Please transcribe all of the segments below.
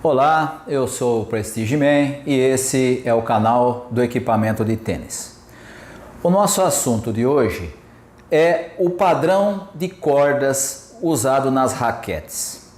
Olá, eu sou o Prestige Man e esse é o canal do equipamento de tênis. O nosso assunto de hoje é o padrão de cordas usado nas raquetes.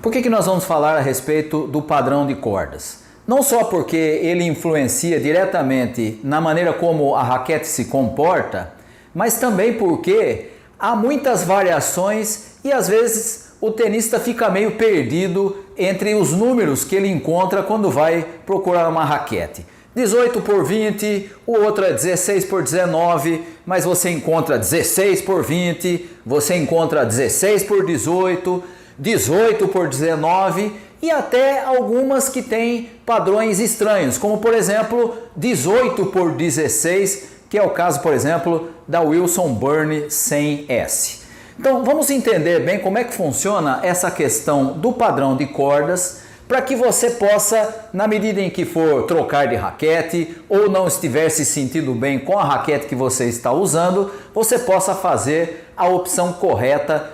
Por que nós vamos falar a respeito do padrão de cordas? Não só porque ele influencia diretamente na maneira como a raquete se comporta, mas também porque há muitas variações e às vezes o tenista fica meio perdido entre os números que ele encontra quando vai procurar uma raquete. 18 por 20, o outro é 16 por 19, mas você encontra 16 por 20, você encontra 16 por 18, 18 por 19 e até algumas que têm padrões estranhos, como por exemplo 18 por 16, que é o caso, por exemplo, da Wilson Burnie 100S. Então vamos entender bem como é que funciona essa questão do padrão de cordas para que você possa, na medida em que for trocar de raquete ou não estiver se sentindo bem com a raquete que você está usando, você possa fazer a opção correta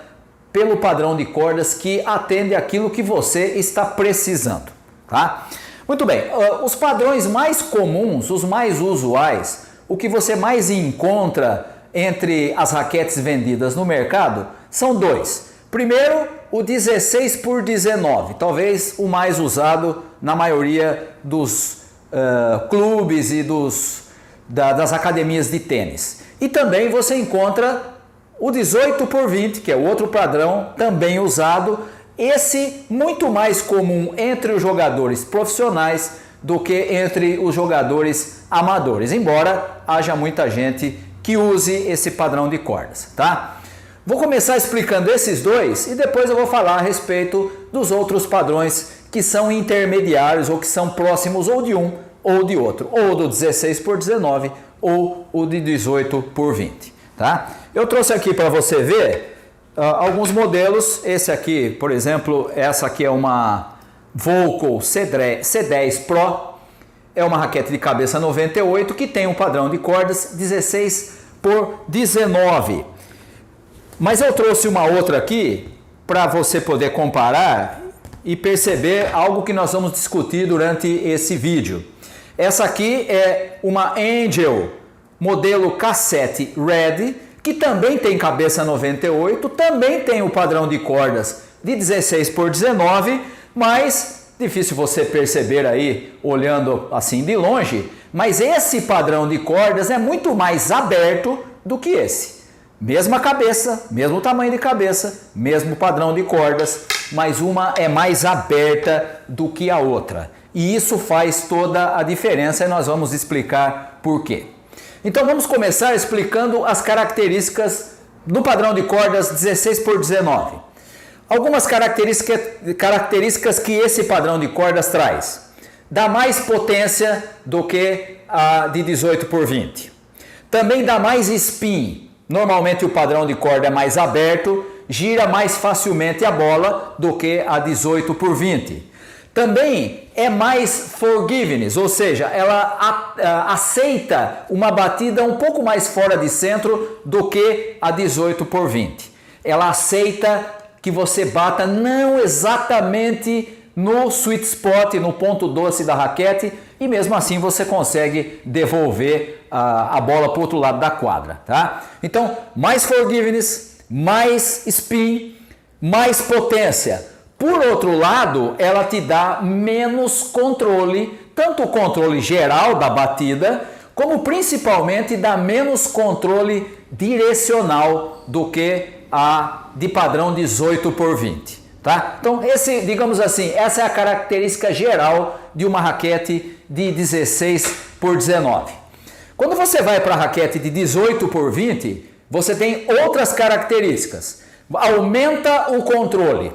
pelo padrão de cordas que atende aquilo que você está precisando, tá? Muito bem, os padrões mais comuns, os mais usuais, o que você mais encontra entre as raquetes vendidas no mercado são dois. Primeiro, o 16 por 19, talvez o mais usado na maioria dos clubes e das academias de tênis. E também você encontra o 18 por 20, que é outro padrão também usado, esse muito mais comum entre os jogadores profissionais do que entre os jogadores amadores, embora haja muita gente que use esse padrão de cordas, tá? Vou começar explicando esses dois e depois eu vou falar a respeito dos outros padrões que são intermediários ou que são próximos ou de um ou de outro, ou do 16 por 19 ou o de 18 por 20, tá? Eu trouxe aqui para você ver alguns modelos. Esse aqui, por exemplo, essa aqui é uma Volco C10 Pro. É uma raquete de cabeça 98 que tem um padrão de cordas 16 por 19. Mas eu trouxe uma outra aqui para você poder comparar e perceber algo que nós vamos discutir durante esse vídeo. Essa aqui é uma Angel modelo Cassette Red, que também tem cabeça 98, também tem o padrão de cordas de 16 por 19, mas difícil você perceber aí olhando assim de longe, mas esse padrão de cordas é muito mais aberto do que esse. Mesma cabeça, mesmo tamanho de cabeça, mesmo padrão de cordas, mas uma é mais aberta do que a outra. E isso faz toda a diferença e nós vamos explicar por quê. Então vamos começar explicando as características do padrão de cordas 16 por 19. Algumas características que esse padrão de cordas traz. Dá mais potência do que a de 18 por 20. Também dá mais spin. Normalmente o padrão de corda é mais aberto, gira mais facilmente a bola do que a 18 por 20. Também é mais forgiveness, ou seja, ela aceita uma batida um pouco mais fora de centro do que a 18 por 20. Ela aceita que você bata não exatamente no sweet spot, no ponto doce da raquete, e mesmo assim você consegue devolver a bola para o outro lado da quadra, tá? Então, mais forgiveness, mais spin, mais potência. Por outro lado, ela te dá menos controle, tanto o controle geral da batida, como principalmente dá menos controle direcional do que a de padrão 18 por 20, tá? Então, digamos assim, essa é a característica geral de uma raquete de 16 por 19. Quando você vai para a raquete de 18 por 20, você tem outras características. Aumenta o controle.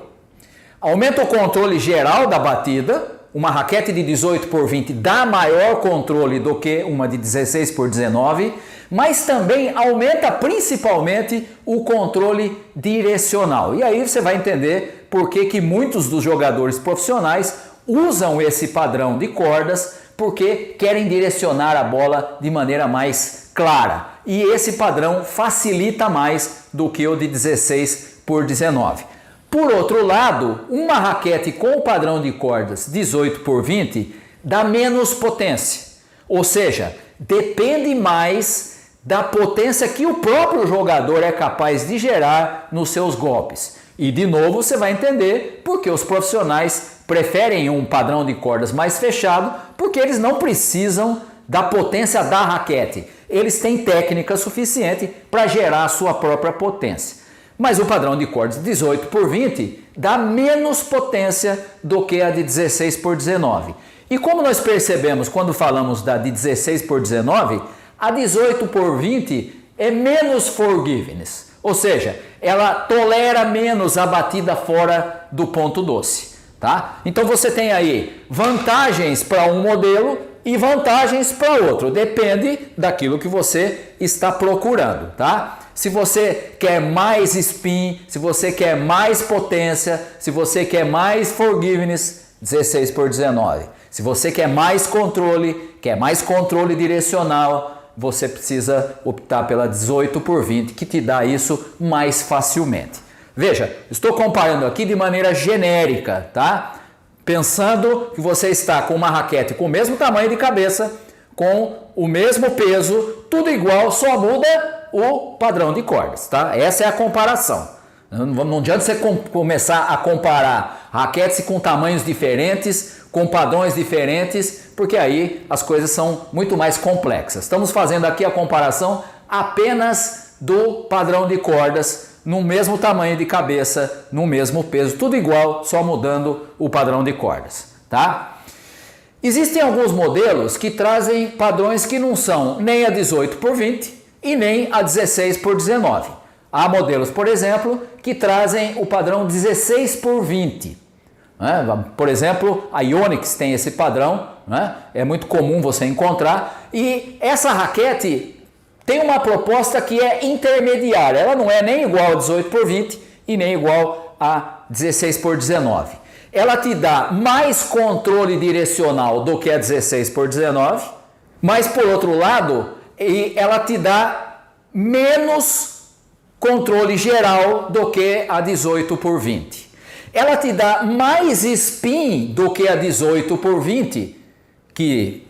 Aumenta o controle geral da batida. Uma raquete de 18 por 20 dá maior controle do que uma de 16 por 19, mas também aumenta principalmente o controle direcional. E aí você vai entender por que muitos dos jogadores profissionais usam esse padrão de cordas, porque querem direcionar a bola de maneira mais clara. E esse padrão facilita mais do que o de 16 por 19. Por outro lado, uma raquete com o padrão de cordas 18 por 20 dá menos potência, ou seja, depende mais da potência que o próprio jogador é capaz de gerar nos seus golpes. E de novo você vai entender porque os profissionais preferem um padrão de cordas mais fechado, porque eles não precisam da potência da raquete. Eles têm técnica suficiente para gerar a sua própria potência. Mas o padrão de cordas 18 por 20 dá menos potência do que a de 16 por 19. E como nós percebemos quando falamos da de 16 por 19, a 18 por 20 é menos forgiveness, ou seja, ela tolera menos a batida fora do ponto doce, tá? Então você tem aí vantagens para um modelo e vantagens para outro, depende daquilo que você está procurando, tá? Se você quer mais spin, se você quer mais potência, se você quer mais forgiveness, 16 por 19. Se você quer mais controle direcional, você precisa optar pela 18 por 20, que te dá isso mais facilmente. Veja, estou comparando aqui de maneira genérica, tá? Pensando que você está com uma raquete com o mesmo tamanho de cabeça, com o mesmo peso, tudo igual, só muda o padrão de cordas, tá? Essa é a comparação. Não adianta você começar a comparar raquetes com tamanhos diferentes, com padrões diferentes, porque aí as coisas são muito mais complexas. Estamos fazendo aqui a comparação apenas do padrão de cordas no mesmo tamanho de cabeça, no mesmo peso, tudo igual, só mudando o padrão de cordas, tá? Existem alguns modelos que trazem padrões que não são nem a 18 por 20 e nem a 16 por 19. Há modelos, por exemplo, que trazem o padrão 16 por 20. Por exemplo, a Yonex tem esse padrão, né? É muito comum você encontrar, e essa raquete tem uma proposta que é intermediária, ela não é nem igual a 18 por 20 e nem igual a 16 por 19. Ela te dá mais controle direcional do que a 16 por 19, mas por outro lado, ela te dá menos controle geral do que a 18 por 20. Ela te dá mais spin do que a 18 por 20, que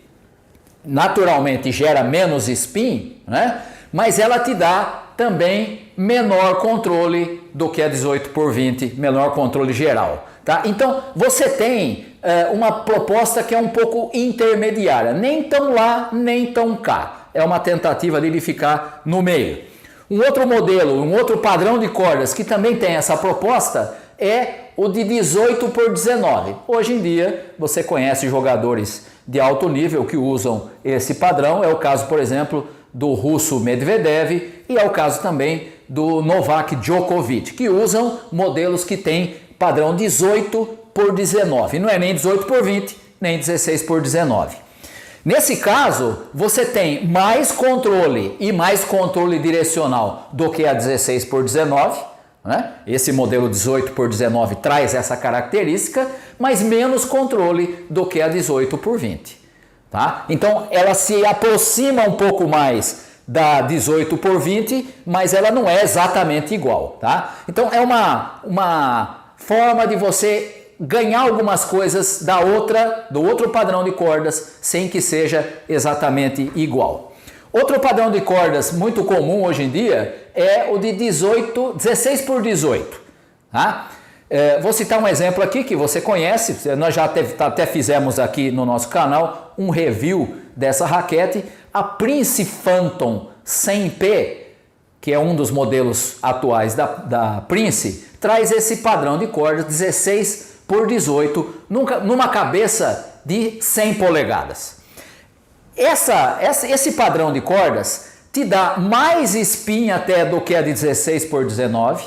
naturalmente gera menos spin, né? Mas ela te dá também menor controle do que a 18 por 20, menor controle geral, tá? Então você tem uma proposta que é um pouco intermediária, nem tão lá, nem tão cá. É uma tentativa de ficar no meio. Um outro modelo, um outro padrão de cordas que também tem essa proposta é o de 18 por 19. Hoje em dia você conhece jogadores de alto nível que usam esse padrão. É o caso, por exemplo, do russo Medvedev e é o caso também do Novak Djokovic, que usam modelos que têm padrão 18 por 19. Não é nem 18 por 20, nem 16 por 19. Nesse caso, você tem mais controle e mais controle direcional do que a 16 por 19, né? Esse modelo 18 por 19 traz essa característica, mas menos controle do que a 18 por 20. Tá? Então ela se aproxima um pouco mais da 18 por 20, mas ela não é exatamente igual. Tá? Então é uma forma de você ganhar algumas coisas do outro padrão de cordas sem que seja exatamente igual. Outro padrão de cordas muito comum hoje em dia é o de 16 por 18. Tá? Vou citar um exemplo aqui que você conhece, nós já até fizemos aqui no nosso canal um review dessa raquete, a Prince Phantom 100P, que é um dos modelos atuais da Prince, traz esse padrão de cordas 16 por 18 numa cabeça de 100 polegadas. Esse padrão de cordas te dá mais spin até do que a de 16 por 19,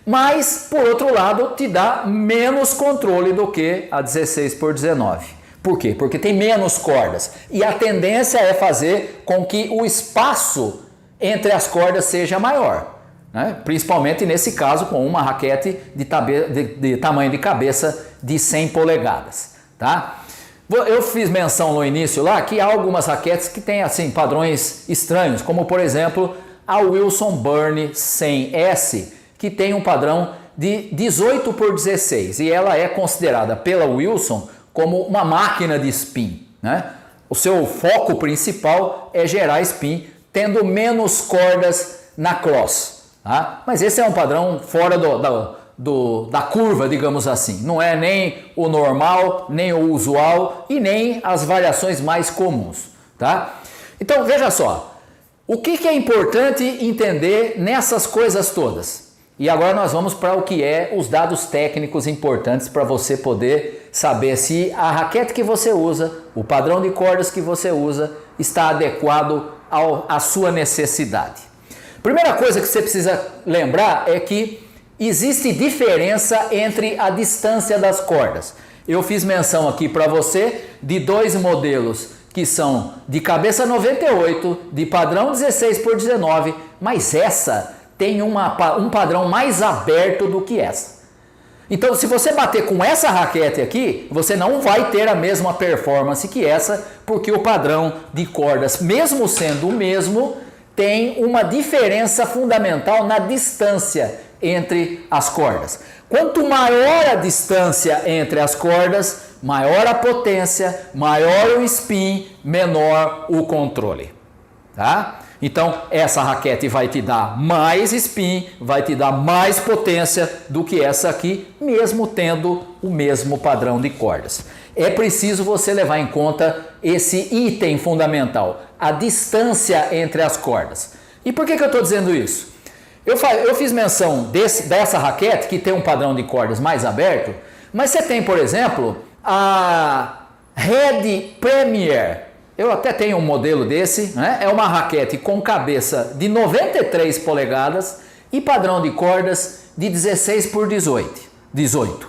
mas por outro lado te dá menos controle do que a 16 por 19. Por quê? Porque tem menos cordas e a tendência é fazer com que o espaço entre as cordas seja maior, né? Principalmente nesse caso com uma raquete de tamanho de cabeça de 100 polegadas. Tá? Eu fiz menção no início lá que há algumas raquetes que têm assim, padrões estranhos, como por exemplo a Wilson Burn 100S, que tem um padrão de 18 por 16 e ela é considerada pela Wilson como uma máquina de spin, né? O seu foco principal é gerar spin, tendo menos cordas na cross, tá? Mas esse é um padrão fora da curva, digamos assim. Não é nem o normal, nem o usual e nem as variações mais comuns, tá? Então veja só, o que é importante entender nessas coisas todas? E agora nós vamos para o que é os dados técnicos importantes para você poder saber se a raquete que você usa, o padrão de cordas que você usa, está adequado à sua necessidade. Primeira coisa que você precisa lembrar é que existe diferença entre a distância das cordas. Eu fiz menção aqui para você de dois modelos que são de cabeça 98, de padrão 16 por 19, mas essa tem um padrão mais aberto do que essa. Então, se você bater com essa raquete aqui, você não vai ter a mesma performance que essa, porque o padrão de cordas, mesmo sendo o mesmo, tem uma diferença fundamental na distância entre as cordas. Quanto maior a distância entre as cordas, maior a potência, maior o spin, menor o controle, tá? Então, essa raquete vai te dar mais spin, vai te dar mais potência do que essa aqui, mesmo tendo o mesmo padrão de cordas. É preciso você levar em conta esse item fundamental, a distância entre as cordas. E por que eu estou dizendo isso? Eu fiz menção dessa raquete que tem um padrão de cordas mais aberto, mas você tem, por exemplo, a Red Premier. Eu até tenho um modelo desse, né? É uma raquete com cabeça de 93 polegadas e padrão de cordas de 16 por 18.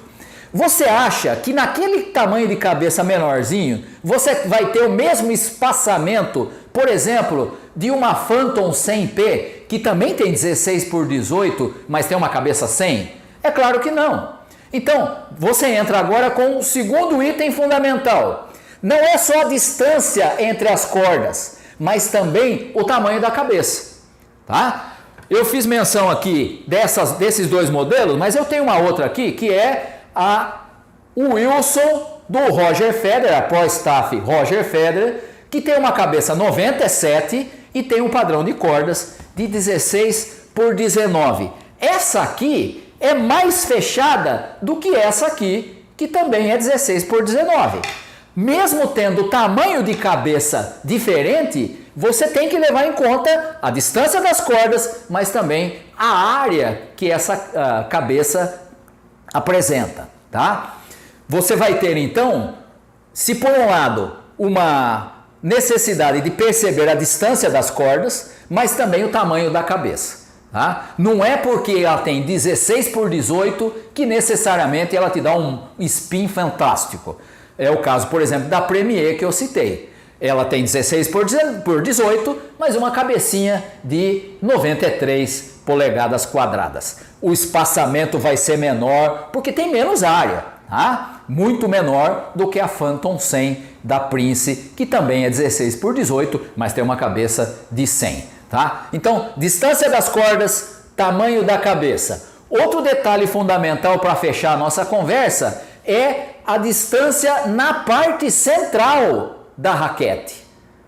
Você acha que naquele tamanho de cabeça menorzinho, você vai ter o mesmo espaçamento, por exemplo, de uma Phantom 100P, que também tem 16 por 18, mas tem uma cabeça 100? É claro que não. Então, você entra agora com o segundo item fundamental. Não é só a distância entre as cordas, mas também o tamanho da cabeça, tá? Eu fiz menção aqui desses dois modelos, mas eu tenho uma outra aqui que é a Wilson do Roger Federer, a Pro Staff Roger Federer, que tem uma cabeça 97 e tem um padrão de cordas de 16 por 19. Essa aqui é mais fechada do que essa aqui, que também é 16 por 19. Mesmo tendo tamanho de cabeça diferente, você tem que levar em conta a distância das cordas, mas também a área que essa cabeça apresenta, tá? Você vai ter então, se por um lado, uma necessidade de perceber a distância das cordas, mas também o tamanho da cabeça, tá? Não é porque ela tem 16 por 18 que necessariamente ela te dá um spin fantástico. É o caso, por exemplo, da Premier que eu citei. Ela tem 16 por 18, mas uma cabecinha de 93 polegadas quadradas. O espaçamento vai ser menor porque tem menos área, tá? Muito menor do que a Phantom 100 da Prince, que também é 16 por 18, mas tem uma cabeça de 100, tá? Então, distância das cordas, tamanho da cabeça. Outro detalhe fundamental para fechar a nossa conversa é a distância na parte central da raquete,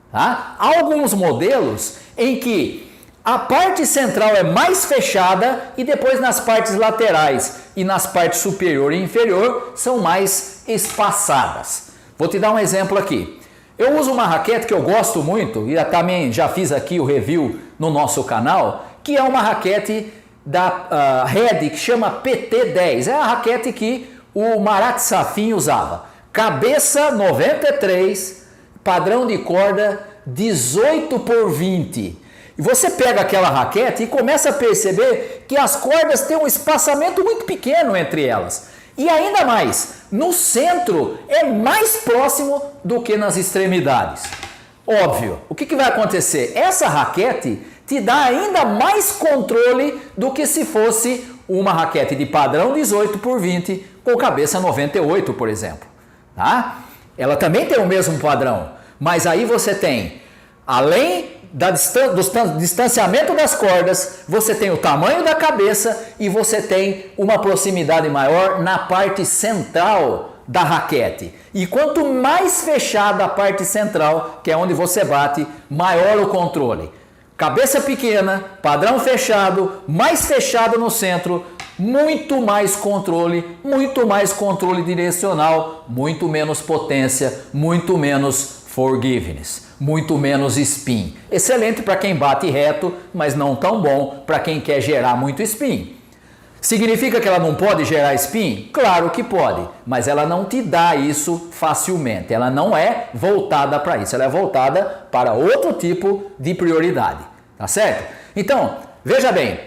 tá? Há alguns modelos em que a parte central é mais fechada e depois nas partes laterais e nas partes superior e inferior são mais espaçadas. Vou te dar um exemplo aqui. Eu uso uma raquete que eu gosto muito e também já fiz aqui o review no nosso canal, que é uma raquete da Red que chama PT10. É a raquete que o Marat Safin usava. Cabeça 93, padrão de corda 18 por 20. E você pega aquela raquete e começa a perceber que as cordas têm um espaçamento muito pequeno entre elas. E ainda mais, no centro é mais próximo do que nas extremidades. Óbvio, o que vai acontecer? Essa raquete te dá ainda mais controle do que se fosse uma raquete de padrão 18 por 20 com cabeça 98, por exemplo. Tá? Ela também tem o mesmo padrão, mas aí você tem, além do distanciamento das cordas, você tem o tamanho da cabeça e você tem uma proximidade maior na parte central da raquete. E quanto mais fechada a parte central, que é onde você bate, maior o controle. Cabeça pequena, padrão fechado, mais fechado no centro, muito mais controle direcional, muito menos potência, muito menos forgiveness, muito menos spin. Excelente para quem bate reto, mas não tão bom para quem quer gerar muito spin. Significa que ela não pode gerar spin? Claro que pode, mas ela não te dá isso facilmente. Ela não é voltada para isso, ela é voltada para outro tipo de prioridade, tá certo? Então, veja bem,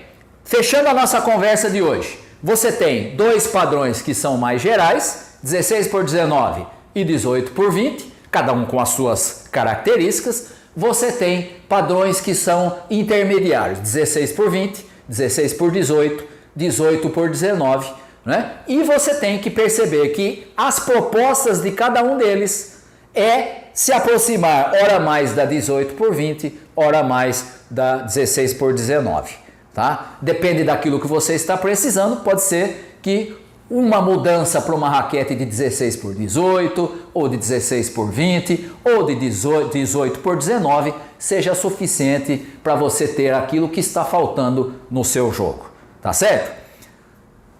fechando a nossa conversa de hoje, você tem dois padrões que são mais gerais, 16x19 e 18x20, cada um com as suas características. Você tem padrões que são intermediários, 16x20, 16x18, 18x19, né? E você tem que perceber que as propostas de cada um deles é se aproximar ora mais da 18x20, ora mais da 16x19, tá? Depende daquilo que você está precisando, pode ser que uma mudança para uma raquete de 16x18, ou de 16x20, ou de 18x19 seja suficiente para você ter aquilo que está faltando no seu jogo. Tá certo?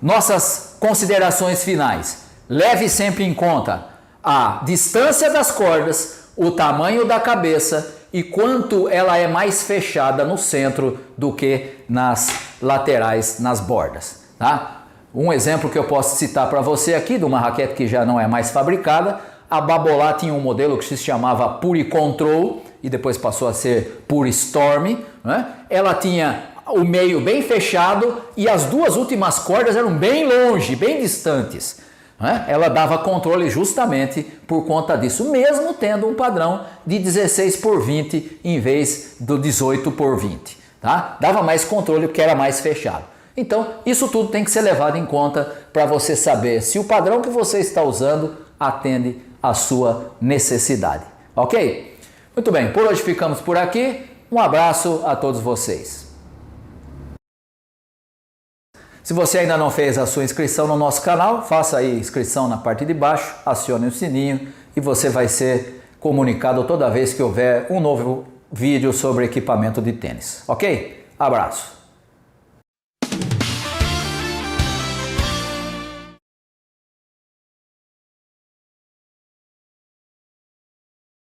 Nossas considerações finais. Leve sempre em conta a distância das cordas, o tamanho da cabeça e quanto ela é mais fechada no centro do que nas laterais, nas bordas. Tá? Um exemplo que eu posso citar para você aqui, de uma raquete que já não é mais fabricada, a Babolat tinha um modelo que se chamava Pure Control e depois passou a ser Pure Storm, né? Ela tinha o meio bem fechado e as duas últimas cordas eram bem longe, bem distantes, né? Ela dava controle justamente por conta disso, mesmo tendo um padrão de 16x20 em vez do 18x20, tá? Dava mais controle porque era mais fechado. Então, isso tudo tem que ser levado em conta para você saber se o padrão que você está usando atende à sua necessidade, ok? Muito bem, por hoje ficamos por aqui. Um abraço a todos vocês. Se você ainda não fez a sua inscrição no nosso canal, faça aí inscrição na parte de baixo, acione o sininho e você vai ser comunicado toda vez que houver um novo vídeo sobre equipamento de tênis, ok? Abraço!